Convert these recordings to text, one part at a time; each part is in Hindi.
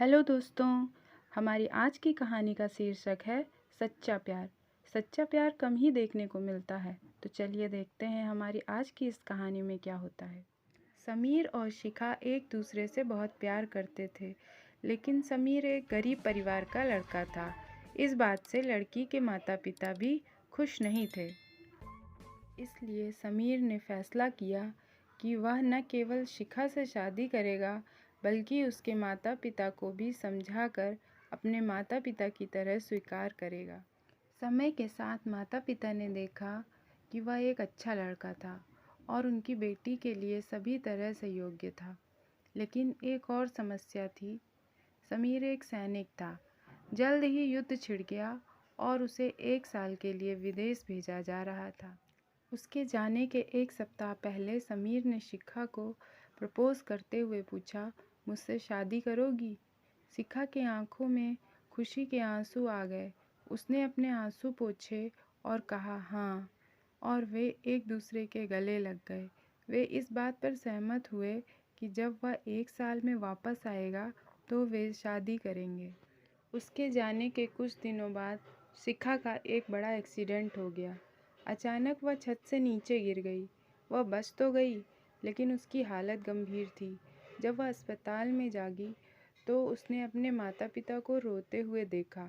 हेलो दोस्तों, हमारी आज की कहानी का शीर्षक है सच्चा प्यार। सच्चा प्यार कम ही देखने को मिलता है, तो चलिए देखते हैं हमारी आज की इस कहानी में क्या होता है। समीर और शिखा एक दूसरे से बहुत प्यार करते थे, लेकिन समीर एक गरीब परिवार का लड़का था। इस बात से लड़की के माता पिता भी खुश नहीं थे। इसलिए समीर ने फैसला किया कि वह न केवल शिखा से शादी करेगा, बल्कि उसके माता पिता को भी समझाकर अपने माता पिता की तरह स्वीकार करेगा। समय के साथ माता पिता ने देखा कि वह एक अच्छा लड़का था और उनकी बेटी के लिए सभी तरह से योग्य था। लेकिन एक और समस्या थी। समीर एक सैनिक था। जल्द ही युद्ध छिड़ गया और उसे 1 साल के लिए विदेश भेजा जा रहा था। उसके जाने के 1 सप्ताह पहले समीर ने शिखा को प्रपोज करते हुए पूछा, मुझसे शादी करोगी? शिखा के आंखों में खुशी के आंसू आ गए। उसने अपने आंसू पोंछे और कहा हाँ, और वे एक दूसरे के गले लग गए। वे इस बात पर सहमत हुए कि जब वह 1 साल में वापस आएगा तो वे शादी करेंगे। उसके जाने के कुछ दिनों बाद शिखा का एक बड़ा एक्सीडेंट हो गया। अचानक वह छत से नीचे गिर गई। वह बच तो गई, लेकिन उसकी हालत गंभीर थी। जब वह अस्पताल में जागी तो उसने अपने माता पिता को रोते हुए देखा।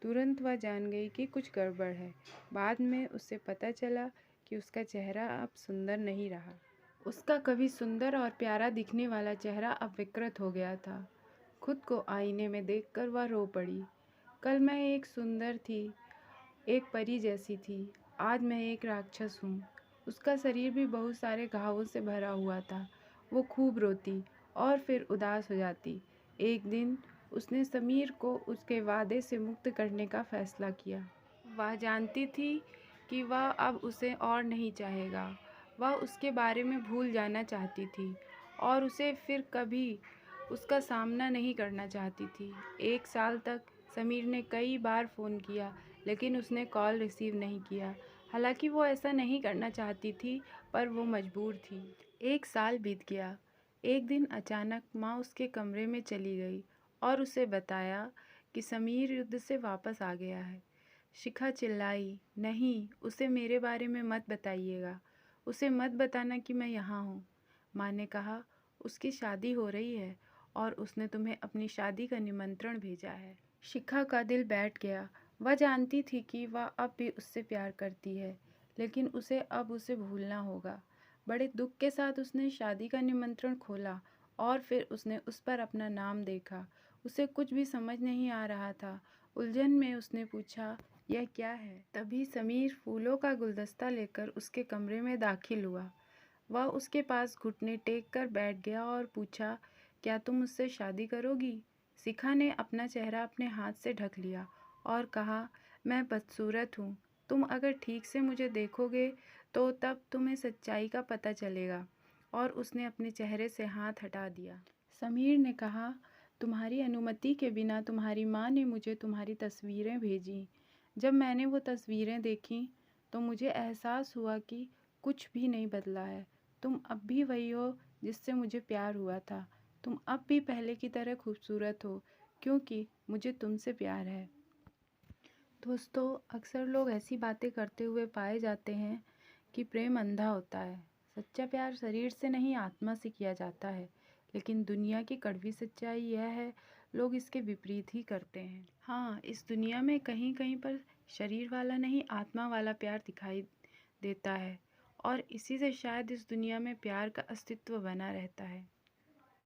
तुरंत वह जान गई कि कुछ गड़बड़ है। बाद में उसे पता चला कि उसका चेहरा अब सुंदर नहीं रहा। उसका कभी सुंदर और प्यारा दिखने वाला चेहरा अब विकृत हो गया था। खुद को आईने में देखकर वह रो पड़ी। कल मैं एक सुंदर थी, एक परी जैसी थी। आज मैं एक राक्षस हूँ। उसका शरीर भी बहुत सारे घावों से भरा हुआ था। वो खूब रोती और फिर उदास हो जाती। एक दिन उसने समीर को उसके वादे से मुक्त करने का फैसला किया। वह जानती थी कि वह अब उसे और नहीं चाहेगा। वह उसके बारे में भूल जाना चाहती थी और उसे फिर कभी उसका सामना नहीं करना चाहती थी। 1 साल तक समीर ने कई बार फ़ोन किया, लेकिन उसने कॉल रिसीव नहीं किया। हालांकि वो ऐसा नहीं करना चाहती थी, पर वो मजबूर थी। 1 साल बीत गया। एक दिन अचानक माँ उसके कमरे में चली गई और उसे बताया कि समीर युद्ध से वापस आ गया है। शिखा चिल्लाई, नहीं, उसे मेरे बारे में मत बताइएगा। उसे मत बताना कि मैं यहाँ हूँ। माँ ने कहा, उसकी शादी हो रही है और उसने तुम्हें अपनी शादी का निमंत्रण भेजा है। शिखा का दिल बैठ गया। वह जानती थी कि वह अब भी उससे प्यार करती है, लेकिन उसे अब उसे भूलना होगा। बड़े दुख के साथ उसने शादी का निमंत्रण खोला और फिर उसने उस पर अपना नाम देखा। उसे कुछ भी समझ नहीं आ रहा था। उलझन में उसने पूछा, यह क्या है? तभी समीर फूलों का गुलदस्ता लेकर उसके कमरे में दाखिल हुआ। वह उसके पास घुटने टेक कर बैठ गया और पूछा, क्या तुम मुझसे शादी करोगी? शिखा ने अपना चेहरा अपने हाथ से ढक लिया और कहा, मैं बदसूरत हूँ। तुम अगर ठीक से मुझे देखोगे तो तब तुम्हें सच्चाई का पता चलेगा। और उसने अपने चेहरे से हाथ हटा दिया। समीर ने कहा, तुम्हारी अनुमति के बिना तुम्हारी माँ ने मुझे तुम्हारी तस्वीरें भेजी। जब मैंने वो तस्वीरें देखी तो मुझे एहसास हुआ कि कुछ भी नहीं बदला है। तुम अब भी वही हो जिससे मुझे प्यार हुआ था। तुम अब भी पहले की तरह खूबसूरत हो, क्योंकि मुझे तुमसे प्यार है। दोस्तों, अक्सर लोग ऐसी बातें करते हुए पाए जाते हैं कि प्रेम अंधा होता है। सच्चा प्यार शरीर से नहीं, आत्मा से किया जाता है। लेकिन दुनिया की कड़वी सच्चाई यह है, लोग इसके विपरीत ही करते हैं। हाँ, इस दुनिया में कहीं कहीं पर शरीर वाला नहीं, आत्मा वाला प्यार दिखाई देता है, और इसी से शायद इस दुनिया में प्यार का अस्तित्व बना रहता है।